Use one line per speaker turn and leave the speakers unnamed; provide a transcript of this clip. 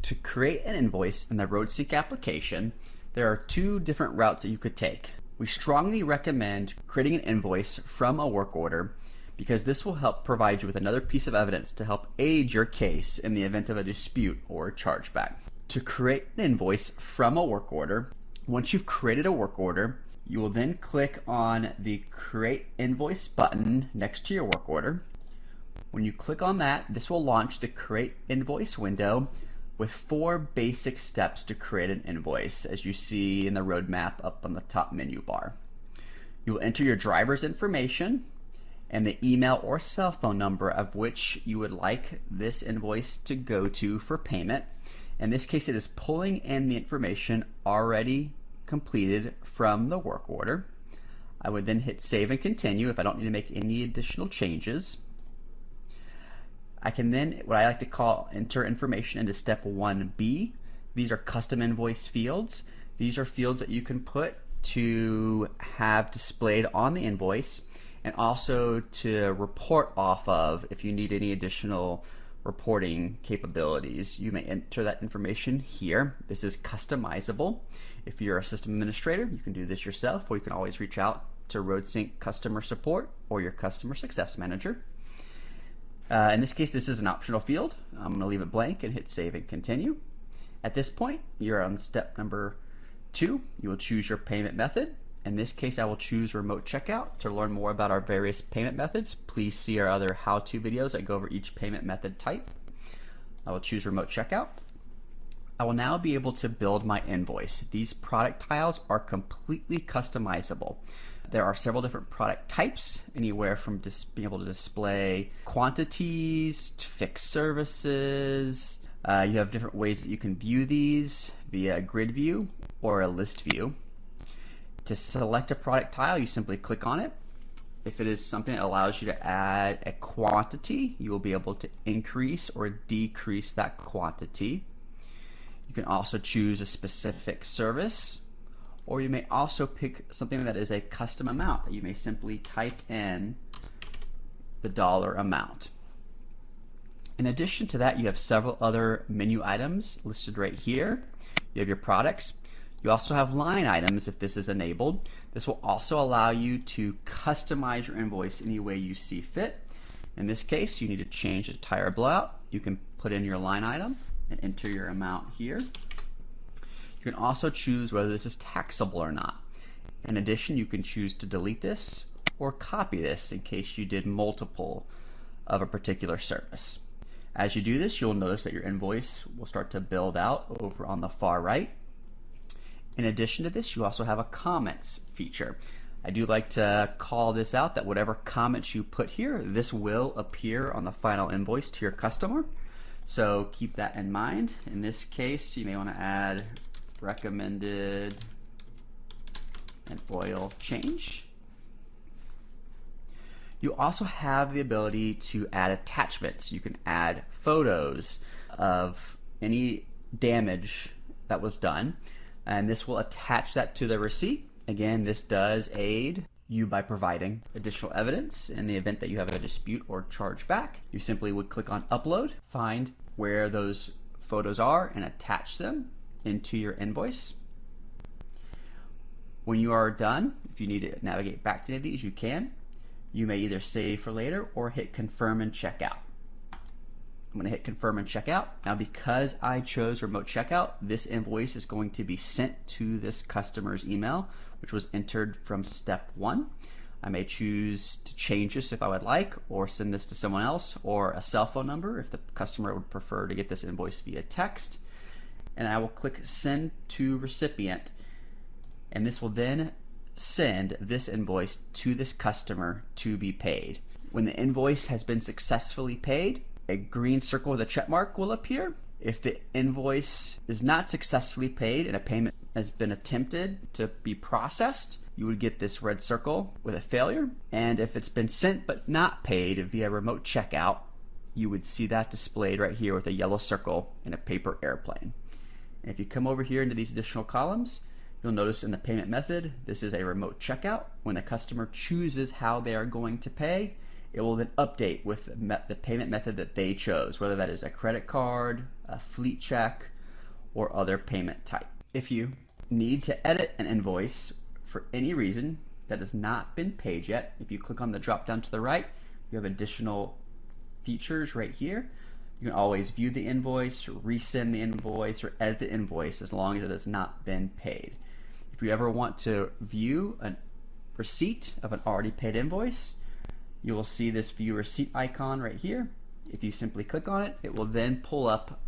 To create an invoice in the RoadSync application, there are two different routes that you could take. We strongly recommend creating an invoice from a work order because this will help provide you with another piece of evidence to help aid your case in the event of a dispute or chargeback. To create an invoice from a work order, once you've created a work order, you will then click on the Create Invoice button next to your work order. When you click on that, this will launch the Create Invoice window with 4 basic steps to create an invoice, as you see in the roadmap up on the top menu bar. You will enter your driver's information and the email or cell phone number of which you would like this invoice to go to for payment. In this case, it is pulling in the information already completed from the work order. I would then hit save and continue if I don't need to make any additional changes. I can then, what I like to call, enter information into step 1B. These are custom invoice fields. These are fields that you can put to have displayed on the invoice and also to report off of if you need any additional reporting capabilities. You may enter that information here. This is customizable. If you're a system administrator, you can do this yourself, or you can always reach out to RoadSync customer support or your customer success manager. In this case, this is an optional field. I'm going to leave it blank and hit save and continue. At this point, you're on step number 2. You will choose your payment method. In this case, I will choose remote checkout. To learn more about our various payment methods, please see our other how-to videos that go over each payment method type. I will choose remote checkout. I will now be able to build my invoice. These product tiles are completely customizable. There are several different product types, anywhere from just being able to display quantities, to fixed services. You have different ways that you can view these via a grid view or a list view. To select a product tile, you simply click on it. If it is something that allows you to add a quantity, you will be able to increase or decrease that quantity. You can also choose a specific service, or you may also pick something that is a custom amount. You may simply type in the dollar amount. In addition to that, you have several other menu items listed right here. You have your products. You also have line items if this is enabled. This will also allow you to customize your invoice any way you see fit. In this case, you need to change the tire blowout. You can put in your line item and enter your amount here. You can also choose whether this is taxable or not. In addition, you can choose to delete this or copy this in case you did multiple of a particular service. As you do this, you'll notice that your invoice will start to build out over on the far right. In addition to this, you also have a comments feature. I do like to call this out, that whatever comments you put here, this will appear on the final invoice to your customer. So keep that in mind. In this case, you may want to add recommended an oil change. You also have the ability to add attachments. You can add photos of any damage that was done, and this will attach that to the receipt. Again, this does aid you by providing additional evidence in the event that you have a dispute or chargeback. You simply would click on upload, find where those photos are, and attach them into your invoice. When you are done, if you need to navigate back to any of these, you can. You may either save for later or hit confirm and check out. I'm going to hit confirm and check out. Now, because I chose remote checkout, this invoice is going to be sent to this customer's email, which was entered from step 1. I may choose to change this if I would like, or send this to someone else, or a cell phone number if the customer would prefer to get this invoice via text. And I will click send to recipient, and this will then send this invoice to this customer to be paid. When the invoice has been successfully paid, a green circle with a check mark will appear. If the invoice is not successfully paid and a payment has been attempted to be processed, you would get this red circle with a failure. And if it's been sent but not paid via remote checkout, you would see that displayed right here with a yellow circle in a paper airplane. And if you come over here into these additional columns, you'll notice in the payment method, this is a remote checkout. When the customer chooses how they are going to pay, it will then update with the payment method that they chose, whether that is a credit card, a fleet check, or other payment type. If you need to edit an invoice for any reason that has not been paid yet, if you click on the drop down to the right, you have additional features right here. You can always view the invoice, resend the invoice, or edit the invoice as long as it has not been paid. If you ever want to view a receipt of an already paid invoice, you will see this view receipt icon right here. If you simply click on it, it will then pull up